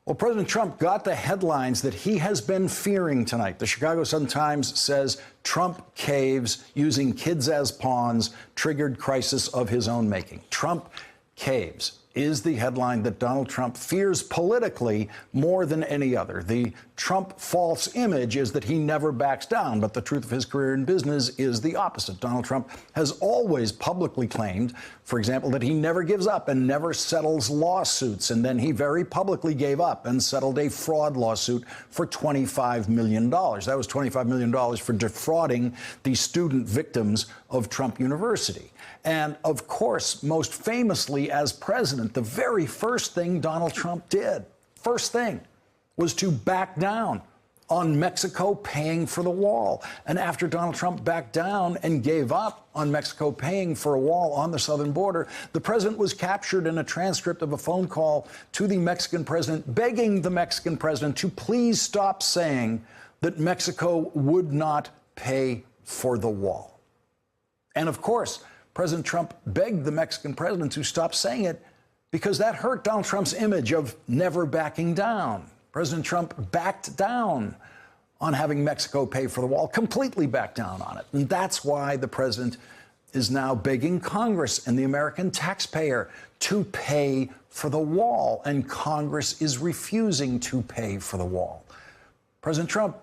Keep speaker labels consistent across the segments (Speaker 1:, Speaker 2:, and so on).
Speaker 1: Well, President Trump got the headlines that he has been fearing tonight. The Chicago Sun-Times says Trump caves using kids as pawns, triggered crisis of his own making. Trump caves is the headline that Donald Trump fears politically more than any other. The Trump false image is that he never backs down, but the truth of his career in business is the opposite. Donald Trump has always publicly claimed, for example, that he never gives up and never settles lawsuits. And then he very publicly gave up and settled a fraud lawsuit for $25 million. That was $25 million for defrauding the student victims of Trump University. And of course, most famously as president, the very first thing Donald Trump did, was to back down on Mexico paying for the wall. And after Donald Trump backed down and gave up on Mexico paying for a wall on the southern border, the president was captured in a transcript of a phone call to the Mexican president, begging the Mexican president to please stop saying that Mexico would not pay for the wall. And of course, President Trump begged the Mexican president to stop saying it because that hurt Donald Trump's image of never backing down. President Trump backed down on having Mexico pay for the wall, completely backed down on it. And that's why the president is now begging Congress and the American taxpayer to pay for the wall. And Congress is refusing to pay for the wall. President Trump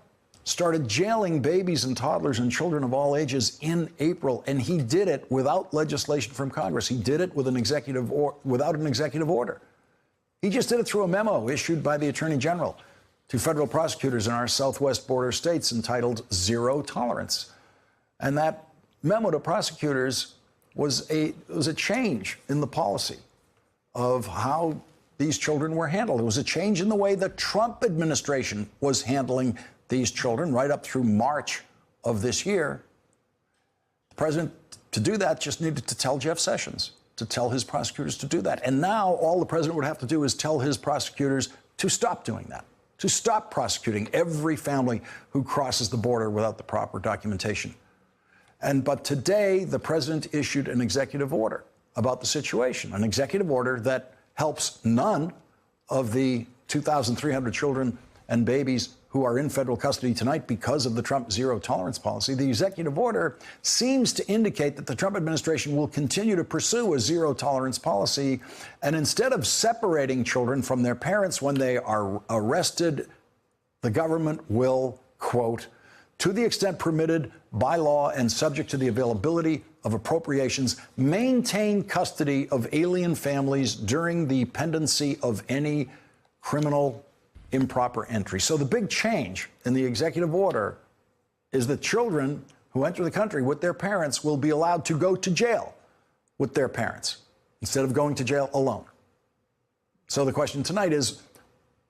Speaker 1: started jailing babies and toddlers and children of all ages in April, and he did it without legislation from Congress. He did it with without an executive order. He just did it through a memo issued by the Attorney General to federal prosecutors in our southwest border states entitled Zero Tolerance. And that memo to prosecutors was a change in the policy of how these children were handled. It was a change in the way the Trump administration was handling these children right up through March of this year. The president, to do that, just needed to tell Jeff Sessions to tell his prosecutors to do that. And now all the president would have to do is tell his prosecutors to stop doing that, to stop prosecuting every family who crosses the border without the proper documentation. But today, the president issued an executive order about the situation, an executive order that helps none of the 2,300 children and babies who are in federal custody tonight because of the Trump zero tolerance policy. The executive order seems to indicate that the Trump administration will continue to pursue a zero tolerance policy. And instead of separating children from their parents when they are arrested, the government will, quote, to the extent permitted by law and subject to the availability of appropriations, maintain custody of alien families during the pendency of any criminal improper entry. So the big change in the executive order is that children who enter the country with their parents will be allowed to go to jail with their parents instead of going to jail alone. So the question tonight is,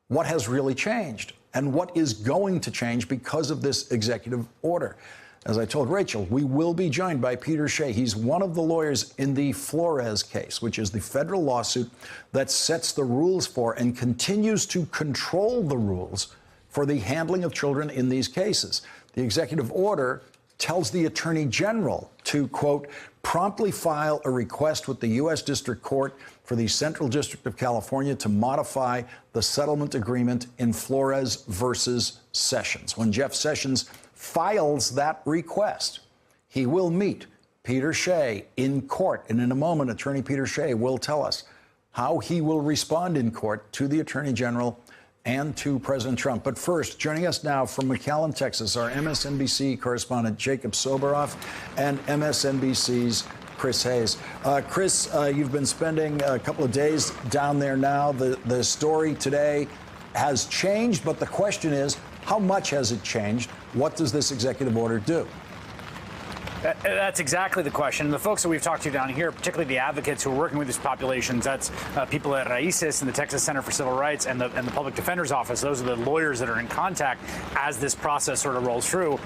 Speaker 1: what has really changed and what is going to change because of this executive order? As I told Rachel, we will be joined by Peter Shea. He's one of the lawyers in the Flores case, which is the federal lawsuit that sets the rules for and continues to control the rules for the handling of children in these cases. The executive order tells the Attorney General to, quote, promptly file a request with the U.S. District Court for the Central District of California to modify the settlement agreement in Flores versus Sessions. When Jeff Sessions files that request, he will meet Peter Shea in court. And in a moment, Attorney Peter Shea will tell us how he will respond in court to the Attorney General and to President Trump. But first, joining us now from McAllen, Texas, our MSNBC correspondent Jacob Soboroff and MSNBC's Chris Hayes. Chris, you've been spending a couple of days down there now. The story today has changed, but the question is, how much has it changed? What does this executive order do?
Speaker 2: That's exactly the question. The folks that we've talked to down here, particularly the advocates who are working with these populations, that's people at Raices and the Texas Center for Civil Rights and the Public Defender's Office. Those are the lawyers that are in contact as this process sort of rolls through.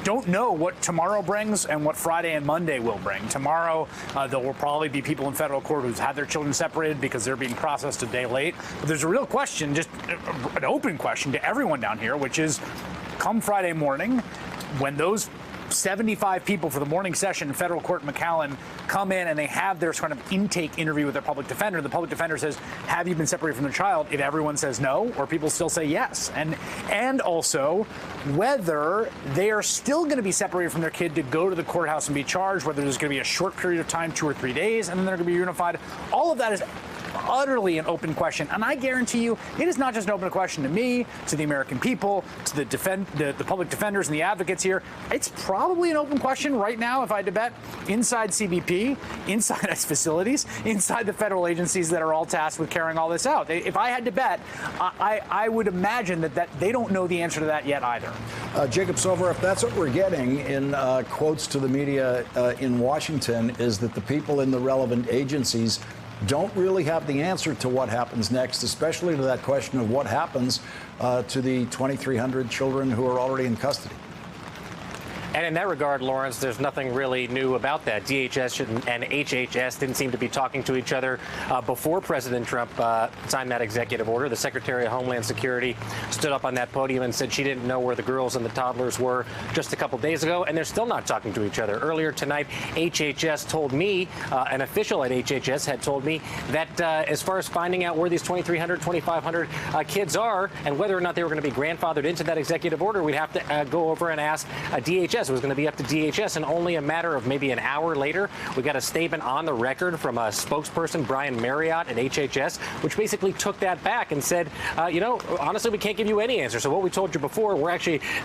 Speaker 2: Don't know what tomorrow brings and what Friday and Monday will bring. Tomorrow, there will probably be people in federal court who's had their children separated because they're being processed a day late. But there's a real question, just an open question to everyone down here, which is, come Friday morning, when those 75 people for the morning session in federal court in McAllen come in and they have their sort of intake interview with their public defender. The public defender says, have you been separated from the child? If everyone says no, or people still say yes. And also whether they are still going to be separated from their kid to go to the courthouse and be charged, whether there's going to be a short period of time, 2 or 3 days, and then they're going to be unified. All of that is utterly an open question. And I guarantee you, it is not just an open question to me, to the American people, to the public defenders and the advocates here. It's probably an open question right now, if I had to bet, inside CBP, inside its facilities, inside the federal agencies that are all tasked with carrying all this out. If I had to bet, I would imagine that they don't know the answer to that yet either.
Speaker 1: Jacob Silver, if that's what we're getting in quotes to the media in Washington, is that the people in the relevant agencies don't really have the answer to what happens next, especially to that question of what happens to the 2,300 children who are already in custody.
Speaker 3: And in that regard, Lawrence, there's nothing really new about that. DHS and HHS didn't seem to be talking to each other before President Trump signed that executive order. The Secretary of Homeland Security stood up on that podium and said she didn't know where the girls and the toddlers were just a couple days ago, and they're still not talking to each other. Earlier tonight, HHS told me, an official at HHS had told me that as far as finding out where these 2,300, 2,500 kids are and whether or not they were going to be grandfathered into that executive order, we'd have to go over and ask DHS. It was going to be up to DHS, and only a matter of maybe an hour later, we got a statement on the record from a spokesperson, Brian Marriott at HHS, which basically took that back and said, honestly, we can't give you any answer. So what we told you before,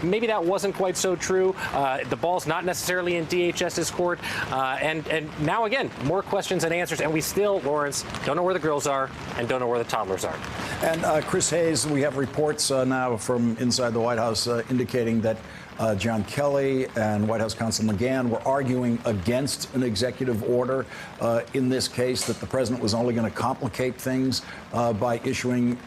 Speaker 3: maybe that wasn't quite so true. The ball's not necessarily in DHS's court. And now, again, more questions and answers. And we still, Lawrence, don't know where the girls are and don't know where the toddlers are.
Speaker 1: And Chris Hayes, we have reports now from inside the White House indicating that John Kelly and White House counsel McGahn were arguing against an executive order in this case, that the president was only going to complicate things by issuing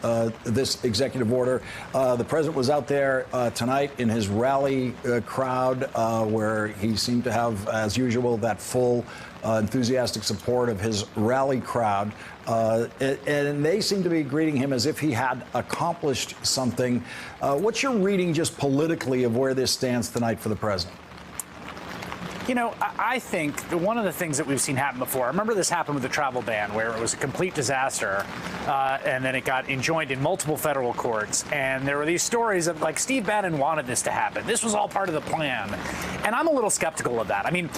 Speaker 1: this executive order. The president was out there tonight in his rally crowd where he seemed to have, as usual, that full enthusiastic support of his rally crowd. And they seem to be greeting him as if he had accomplished something. What's your reading just politically of where this stands tonight for the president?
Speaker 2: You know, I think one of the things that we've seen happen before, I remember this happened with the travel ban, where it was a complete disaster, and then it got enjoined in multiple federal courts. And there were these stories of, like, Steve Bannon wanted this to happen. This was all part of the plan. And I'm a little skeptical of that. I mean,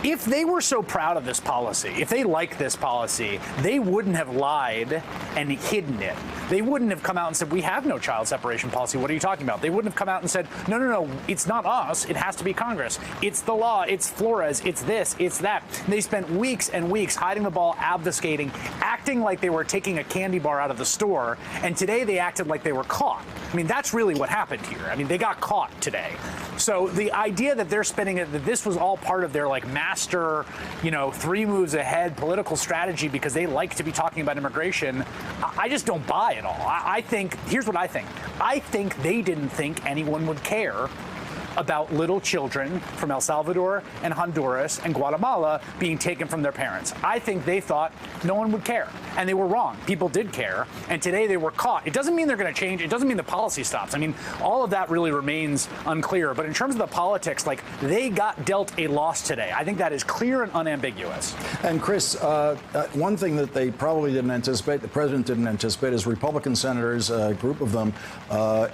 Speaker 2: if they were so proud of this policy, if they liked this policy, they wouldn't have lied and hidden it. They wouldn't have come out and said, we have no child separation policy. What are you talking about? They wouldn't have come out and said, no, it's not us. It has to be Congress. It's the law. It's Flores. It's this. It's that. And they spent weeks and weeks hiding the ball, obfuscating, acting like they were taking a candy bar out of the store. And today they acted like they were caught. I mean, that's really what happened here. I mean, they got caught today. So the idea that they're spinning it, that this was all part of their, like, master, 3 moves ahead political strategy because they like to be talking about immigration, I just don't buy it all. I think, here's what I think. I think they didn't think anyone would care about little children from El Salvador and Honduras and Guatemala being taken from their parents. I think they thought no one would care, and they were wrong. People did care, and today they were caught. It doesn't mean they're going to change. It doesn't mean the policy stops. I mean, all of that really remains unclear. But in terms of the politics, like, they got dealt a loss today. I think that is clear and unambiguous.
Speaker 1: And Chris, one thing that they probably didn't anticipate, the president didn't anticipate, is Republican senators, a group of them,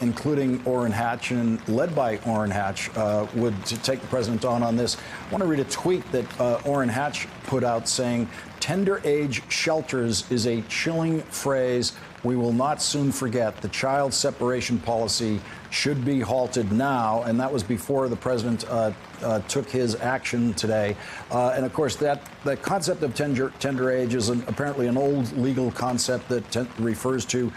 Speaker 1: including Orrin Hatch and led by Orrin Hatch, would take the president on this. I want to read a tweet that Orrin Hatch put out saying, "Tender age shelters is a chilling phrase we will not soon forget. The child separation policy should be halted now." And that was before the president took his action today. And of course, the concept of tender age is apparently an old legal concept that refers to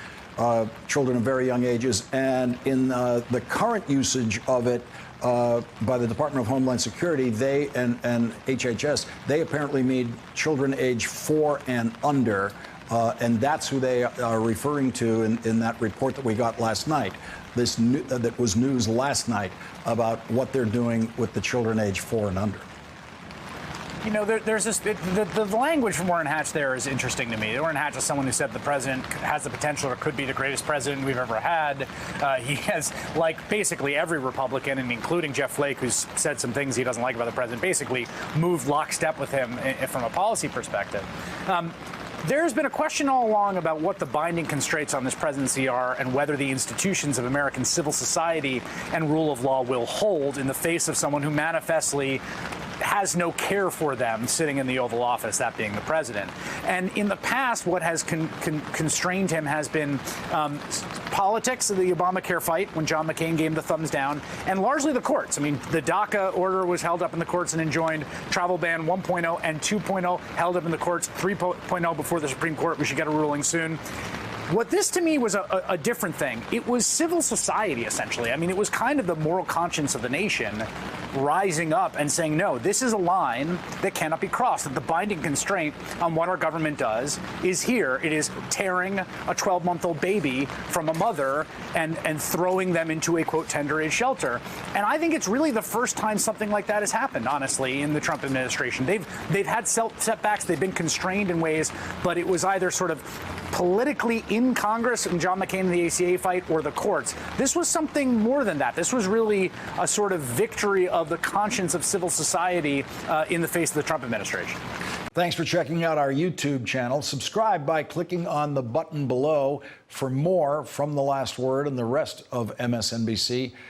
Speaker 1: children of very young ages. And in the current usage of it by the Department of Homeland Security, they and HHS, they apparently mean children age 4 and under. And that's who they are referring to in that report that we got last night. That was news last night about what they're doing with the children age 4 and under.
Speaker 2: You know, there's this, the language from Orrin Hatch there is interesting to me. Orrin Hatch is someone who said the president has the potential or could be the greatest president we've ever had. He has, like basically every Republican, and including Jeff Flake, who's said some things he doesn't like about the president, basically moved lockstep with him from a policy perspective. There's been a question all along about what the binding constraints on this presidency are and whether the institutions of American civil society and rule of law will hold in the face of someone who manifestly has no care for them sitting in the Oval Office, that being the president. And in the past, what has constrained him has been politics of the Obamacare fight when John McCain gave the thumbs down, and largely the courts. I mean, the DACA order was held up in the courts and enjoined. Travel ban 1.0 and 2.0 held up in the courts. 3.0 before the Supreme Court. We should get a ruling soon. What this to me was a different thing. It was civil society, essentially. I mean, it was kind of the moral conscience of the nation rising up and saying, no, this is a line that cannot be crossed, that the binding constraint on what our government does is here. It is tearing a 12-month-old baby from a mother and throwing them into a, quote, tender-age shelter. And I think it's really the first time something like that has happened, honestly, in the Trump administration. They've had setbacks. They've been constrained in ways, but it was either sort of politically in Congress and John McCain in the ACA fight or the courts. This was something more than that. This was really a sort of victory of the conscience of civil society in the face of the Trump administration.
Speaker 1: Thanks for checking out our YouTube channel. Subscribe by clicking on the button below for more from The Last Word and the rest of MSNBC.